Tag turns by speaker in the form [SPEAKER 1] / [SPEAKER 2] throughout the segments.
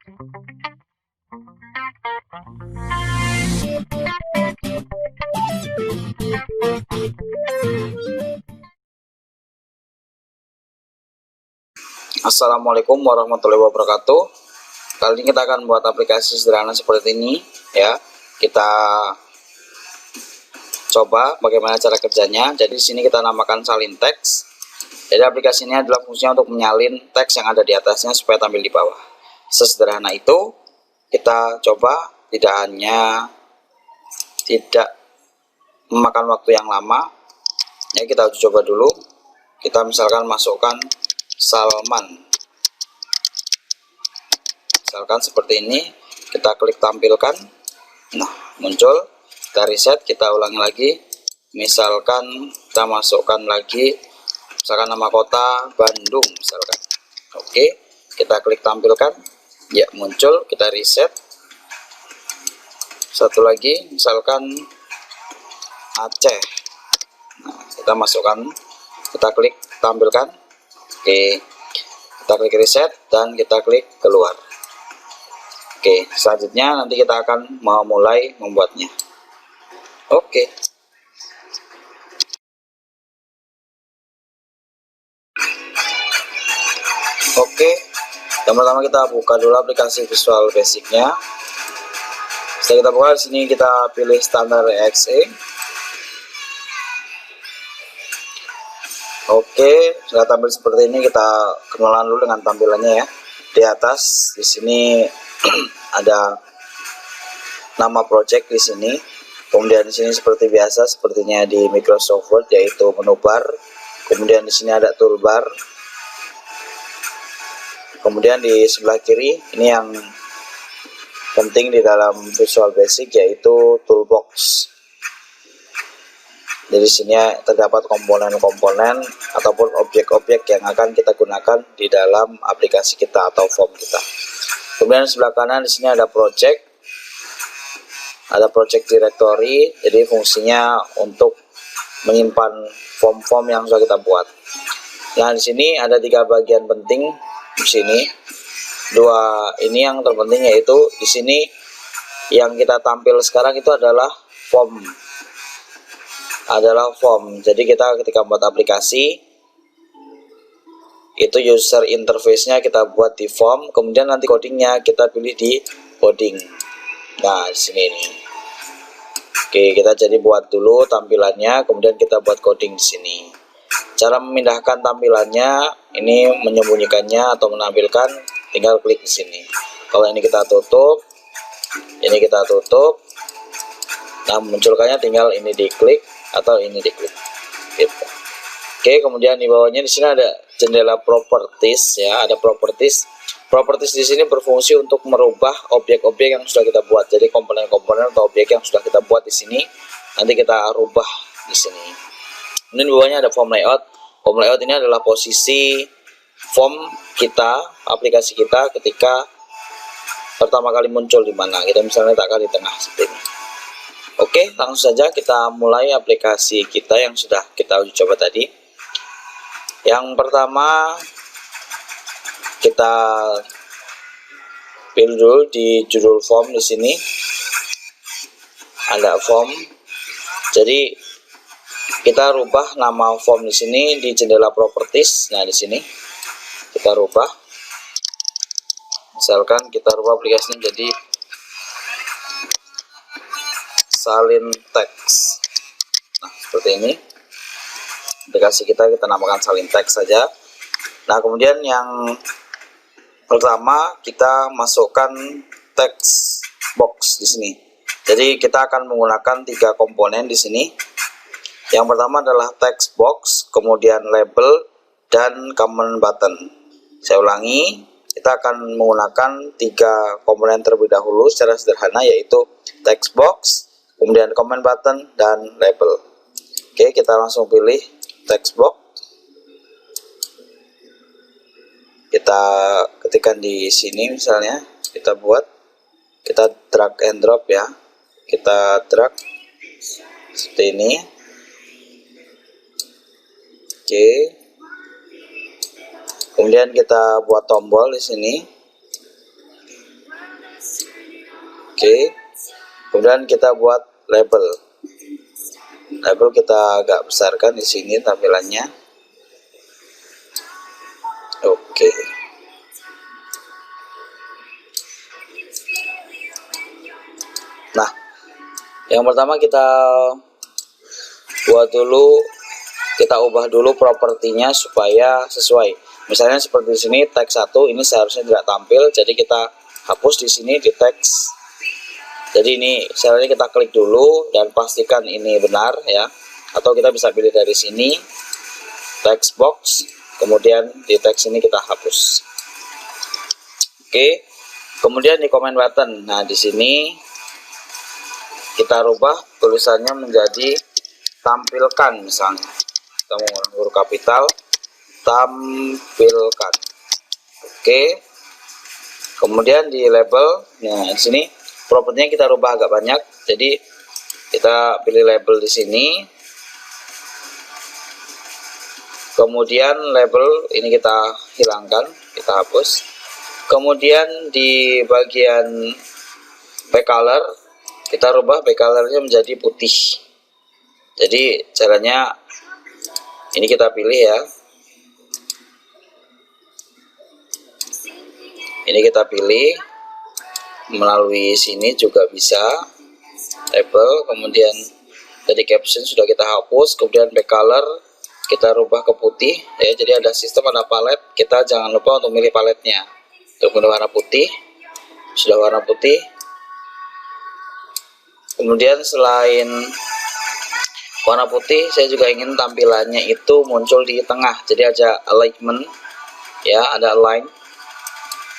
[SPEAKER 1] Assalamualaikum warahmatullahi wabarakatuh. Kali ini kita akan buat aplikasi sederhana seperti ini ya. Kita coba bagaimana cara kerjanya. Jadi di sini kita namakan salin teks. Jadi aplikasi ini adalah fungsinya untuk menyalin teks yang ada di atasnya supaya tampil di bawah. Sesederhana itu. Kita coba, tidak memakan waktu yang lama. Ya, kita uji coba dulu. Kita misalkan masukkan Salman. Misalkan seperti ini, kita klik tampilkan. Nah, muncul. Kita reset, kita ulangi lagi. Misalkan kita masukkan lagi, misalkan nama kota Bandung misalkan. Oke, kita klik tampilkan. Ya, muncul. Kita reset. Satu lagi, misalkan Aceh. Nah, kita masukkan, kita klik tampilkan. Oke, kita klik reset dan kita klik keluar. Oke, selanjutnya nanti kita akan memulai membuatnya. Oke. Oke, yang pertama kita buka dulu aplikasi Visual Basic-nya. Setelah kita buka, di sini kita pilih standar exe. Oke, sudah tampil seperti ini. Kita kenalan dulu dengan tampilannya ya. Di atas di sini ada nama project di sini. Kemudian di sini seperti biasa, sepertinya di Microsoft Word, yaitu menu bar. Kemudian di sini ada toolbar. Kemudian di sebelah kiri ini yang penting di dalam Visual Basic, yaitu toolbox. Jadi sini terdapat komponen-komponen ataupun objek-objek yang akan kita gunakan di dalam aplikasi kita atau form kita. Kemudian di sebelah kanan di sini ada project directory. Jadi fungsinya untuk menyimpan form-form yang sudah kita buat. Nah, di sini ada 3 bagian penting. Di sini 2 ini yang terpenting, yaitu di sini yang kita tampil sekarang itu adalah form. Jadi kita ketika buat aplikasi itu user interface-nya kita buat di form, kemudian nanti codingnya kita pilih di coding. Nah, di sini nih. Oke, kita jadi buat dulu tampilannya, kemudian kita buat coding di sini. Cara memindahkan tampilannya, ini menyembunyikannya atau menampilkan, tinggal klik di sini. Kalau ini kita tutup, ini kita tutup. Nah, munculkannya tinggal ini diklik atau ini diklik. Gitu. Oke, kemudian di bawahnya di sini ada jendela properties ya, ada properties. Properties di sini berfungsi untuk merubah objek-objek yang sudah kita buat. Jadi komponen-komponen atau objek yang sudah kita buat di sini nanti kita rubah di sini. Kemudian di bawahnya ada form layout. Form layout ini adalah posisi form kita, aplikasi kita ketika pertama kali muncul di mana. Kita misalnya letakkan di tengah seperti ini. Oke, langsung saja kita mulai aplikasi kita yang sudah kita uji coba tadi. Yang pertama, kita pilih dulu di judul form di sini. Ada form. Jadi kita rubah nama form di sini di jendela properties. Nah, di sini kita rubah. Misalkan kita rubah aplikasinya jadi salin teks. Nah, seperti ini. Aplikasi kita namakan salin teks saja. Nah, kemudian yang pertama kita masukkan text box di sini. Jadi kita akan menggunakan 3 komponen di sini. Yang pertama adalah text box, kemudian label, dan comment button. Saya ulangi, kita akan menggunakan 3 komponen terlebih dahulu secara sederhana, yaitu text box, kemudian comment button, dan label. Oke, kita langsung pilih text box. Kita ketikkan di sini misalnya, kita drag and drop ya. Kita drag seperti ini. Oke. Kemudian kita buat tombol di sini. Oke, kemudian kita buat label. Label kita agak besarkan di sini tampilannya. Oke. Nah, yang pertama kita buat dulu, kita ubah dulu propertinya supaya sesuai. Misalnya seperti di sini teks 1 ini seharusnya tidak tampil, jadi kita hapus di sini di teks. Jadi ini caranya kita klik dulu dan pastikan ini benar ya. Atau kita bisa pilih dari sini text box, kemudian di teks ini kita hapus. Oke. Kemudian di comment button. Nah, di sini kita rubah tulisannya menjadi tampilkan misalnya. Kita menggunakan huruf kapital tampilkan. Oke. Kemudian di label, nah di sini propertinya kita rubah agak banyak, jadi kita pilih label di sini. Kemudian label ini kita hilangkan, kita hapus. Kemudian di bagian backcolor kita rubah backcolornya menjadi putih. Jadi caranya ini kita pilih ya. Ini kita pilih. Melalui sini juga bisa label, kemudian dari caption sudah kita hapus, kemudian backcolor kita rubah ke putih ya. Jadi ada sistem, ada palet, kita jangan lupa untuk milih paletnya. Untuk warna putih, sudah warna putih. Kemudian selain warna putih, saya juga ingin tampilannya itu muncul di tengah, jadi ada alignment ya, ada align.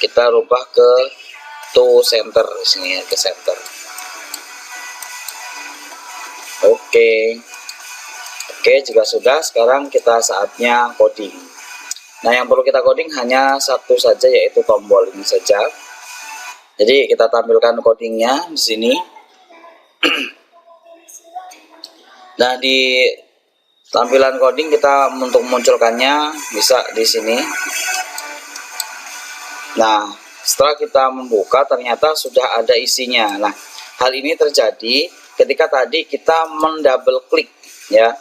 [SPEAKER 1] Kita rubah ke to center di sini ya, ke center. Oke, jika sudah, sekarang kita saatnya coding. Nah, yang perlu kita coding hanya satu saja, yaitu tombol ini saja. Jadi kita tampilkan codingnya di sini. Nah, di tampilan coding kita untuk memunculkannya bisa di sini. Nah, setelah kita membuka ternyata sudah ada isinya. Nah, hal ini terjadi ketika tadi kita mendouble klik ya.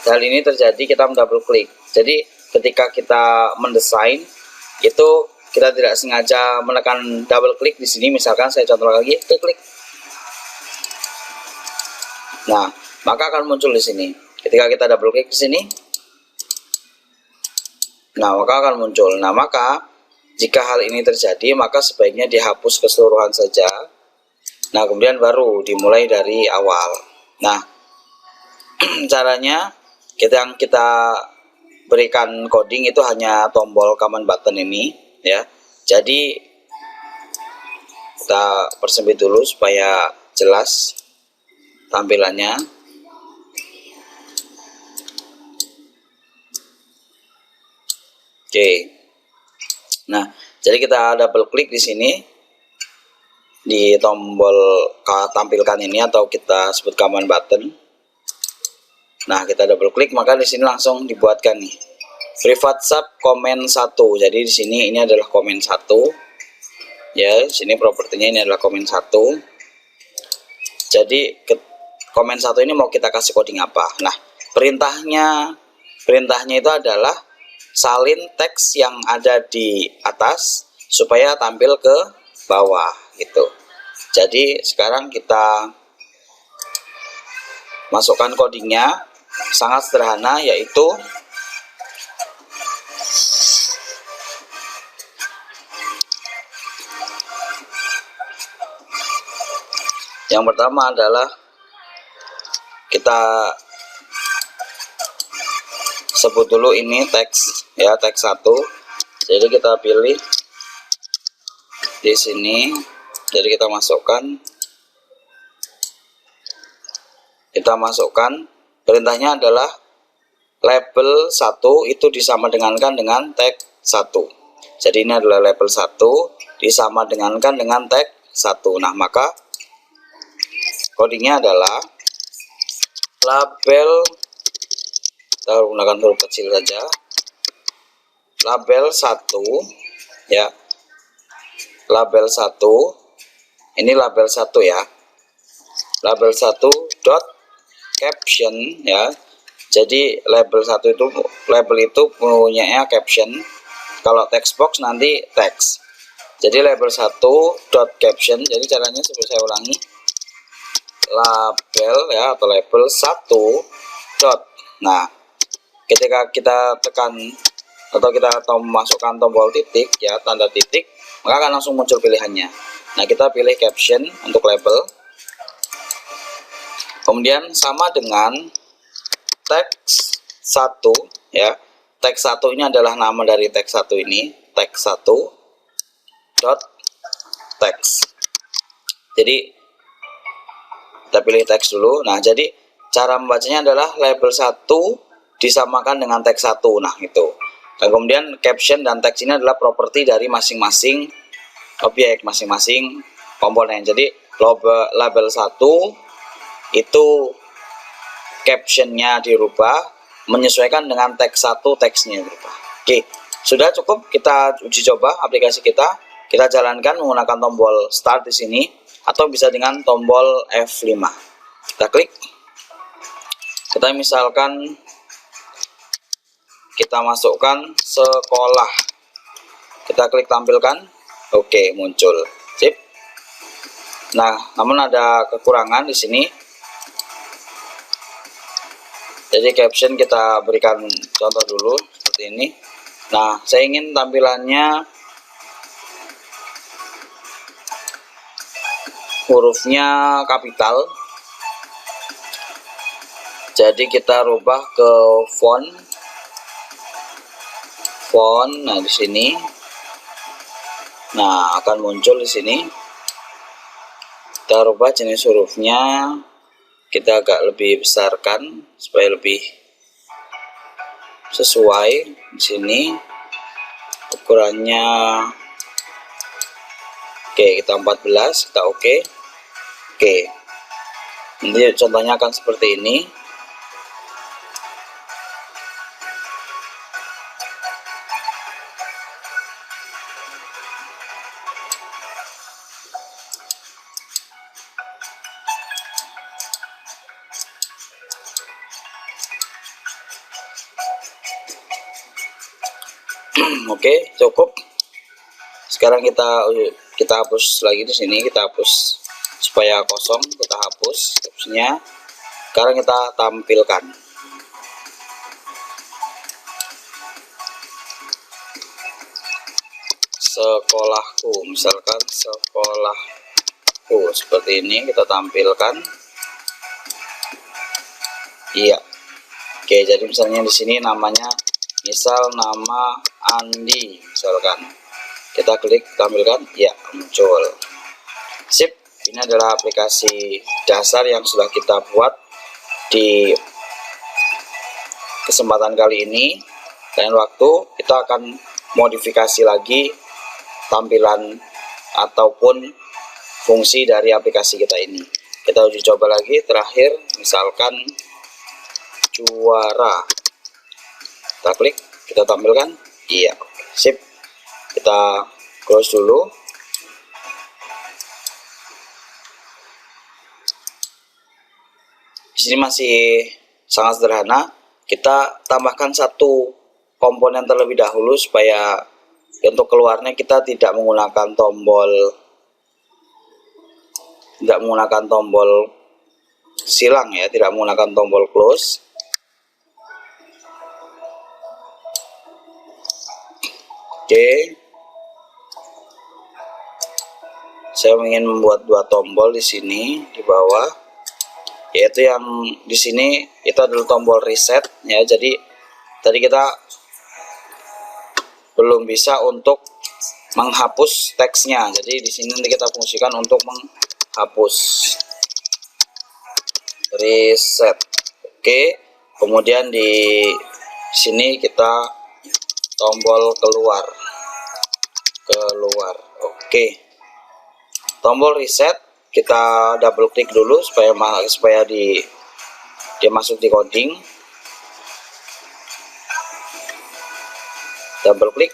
[SPEAKER 1] Hal ini terjadi kita mendouble klik. Jadi ketika kita mendesain itu kita tidak sengaja menekan double klik di sini. Misalkan saya contoh lagi, klik. Nah, maka akan muncul di sini. Ketika kita double klik di sini, nah maka akan muncul. Nah, maka jika hal ini terjadi, maka sebaiknya dihapus keseluruhan saja. Nah, kemudian baru dimulai dari awal. Nah, caranya yang kita berikan coding itu hanya tombol command button ini ya. Jadi kita persempit dulu supaya jelas tampilannya. Oke. Nah, jadi kita double klik di sini di tombol tampilkan ini atau kita sebut command button. Nah, kita double klik maka di sini langsung dibuatkan nih private sub comment 1. Jadi di sini ini adalah comment 1. Ya, di sini propertinya ini adalah comment 1. Jadi comment 1 ini mau kita kasih coding apa? Nah, perintahnya itu adalah salin teks yang ada di atas supaya tampil ke bawah gitu. Jadi sekarang kita masukkan codingnya, sangat sederhana, yaitu yang pertama adalah kita sebut dulu ini teks ya, teks 1. Jadi kita pilih di sini, jadi kita masukkan perintahnya adalah label 1 itu disama dengankan dengan tag 1. Jadi ini adalah label 1 disama dengankan dengan tag 1. Nah, maka codingnya adalah label, kita menggunakan huruf kecil saja, label 1 ya, label 1 ini label 1 ya. Label 1 dot caption ya. Jadi label 1 itu punyanya caption. Kalau text box nanti text. Jadi label 1 dot caption. Jadi caranya seperti saya ulangi. Label ya, atau label 1 dot. Nah, ketika kita tekan atau kita masukkan tombol titik ya, tanda titik, maka akan langsung muncul pilihannya. Nah, kita pilih caption untuk label. Kemudian sama dengan teks 1 ya. Teks 1 ini adalah nama dari teks 1 ini, teks 1 dot teks. Jadi kita pilih teks dulu. Nah, jadi cara membacanya adalah label 1 disamakan dengan teks 1. Nah, itu. Dan kemudian caption dan teks ini adalah properti dari masing-masing objek, masing-masing komponen. Jadi label 1 itu captionnya dirubah menyesuaikan dengan teks 1, teksnya dirubah. Oke, sudah cukup. Kita uji coba aplikasi kita. Kita jalankan menggunakan tombol start di sini atau bisa dengan tombol F5. Kita klik. Kita misalkan kita masukkan sekolah. Kita klik tampilkan. Oke, muncul. Sip. Nah, namun ada kekurangan di sini. Jadi caption kita berikan contoh dulu seperti ini. Nah, saya ingin tampilannya hurufnya kapital. Jadi kita rubah ke font. Nah, di sini. Nah, akan muncul di sini. Kita rubah jenis hurufnya. Kita agak lebih besarkan supaya lebih sesuai. Di sini ukurannya oke, kita 14, kita oke. Nanti contohnya akan seperti ini. Oke, cukup. Sekarang kita hapus lagi di sini. Kita hapus supaya kosong. Kita hapus captionnya. Sekarang kita tampilkan. Sekolahku, misalkan sekolahku seperti ini kita tampilkan. Iya. Oke, jadi misalnya di sini namanya misal nama Andi misalkan. Kita klik tampilkan, ya muncul. Sip, ini adalah aplikasi dasar yang sudah kita buat di kesempatan kali ini. Dan waktu kita akan modifikasi lagi tampilan ataupun fungsi dari aplikasi kita ini. Kita uji coba lagi terakhir, misalkan juara. Kita klik, kita tampilkan, iya, sip. Kita close dulu. Di sini masih sangat sederhana. Kita tambahkan satu komponen terlebih dahulu supaya untuk keluarnya kita tidak menggunakan tombol silang ya, tidak menggunakan tombol close. Oke, saya ingin membuat dua tombol di sini di bawah, yaitu yang di sini itu adalah tombol reset ya. Jadi tadi kita belum bisa untuk menghapus teksnya, jadi di sini nanti kita fungsikan untuk menghapus. Reset. Oke, kemudian di sini kita tombol keluar. Oke, tombol reset kita double klik dulu supaya dia masuk di coding. Double klik.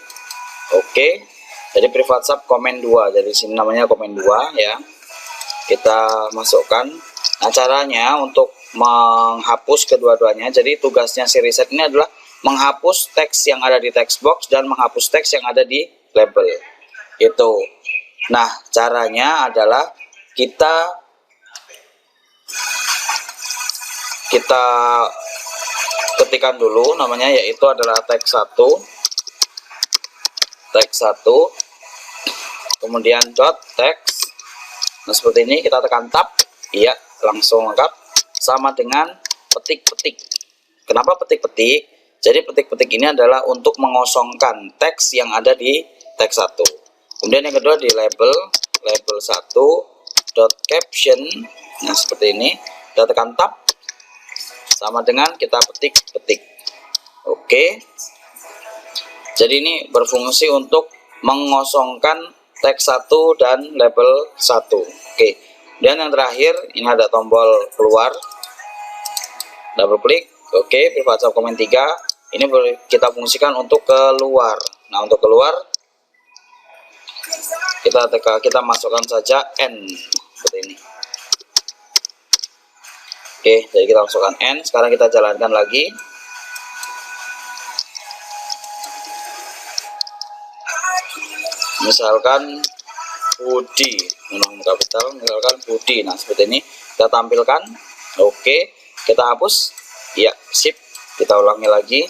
[SPEAKER 1] Oke, jadi private sub komen 2, jadi sini namanya komen 2 ya. kita masukkan. Nah, caranya untuk menghapus kedua-duanya, jadi tugasnya si reset ini adalah menghapus teks yang ada di text box dan menghapus teks yang ada di label itu. Nah, caranya adalah kita ketikkan dulu namanya, yaitu adalah teks 1, kemudian dot text. Nah, seperti ini kita tekan tab, iya, langsung lengkap. Sama dengan petik-petik. Kenapa petik-petik? Jadi petik-petik ini adalah untuk mengosongkan teks yang ada di teks 1. Kemudian yang kedua di label 1 dot caption. Nah, seperti ini kita tekan tab, sama dengan kita petik-petik. Oke, jadi ini berfungsi untuk mengosongkan teks 1 dan label 1. Oke, dan yang terakhir ini ada tombol keluar, double klik. Oke, private subcomment 3 ini kita fungsikan untuk keluar. Nah, untuk keluar kita masukkan saja n seperti ini. Oke, jadi kita masukkan n. Sekarang kita jalankan lagi. Misalkan Budi, kapital, misalkan Budi. Nah, seperti ini kita tampilkan. Oke, kita hapus. Ya, sip. Kita ulangi lagi.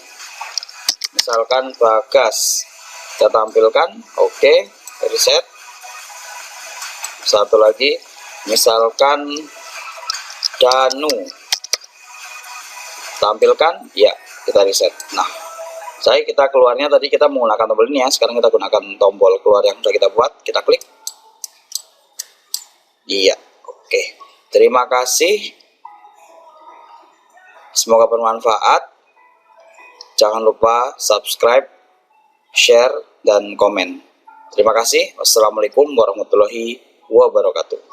[SPEAKER 1] Misalkan Bagas, kita tampilkan. Oke, reset. Satu lagi, misalkan Danu, tampilkan. Ya, kita reset. Nah, kita keluarnya tadi kita menggunakan tombol ini ya. Sekarang kita gunakan tombol keluar yang sudah kita buat. Kita klik. Iya, oke. Terima kasih. Semoga bermanfaat. Jangan lupa subscribe, share, dan komen. Terima kasih. Wassalamualaikum warahmatullahi wabarakatuh.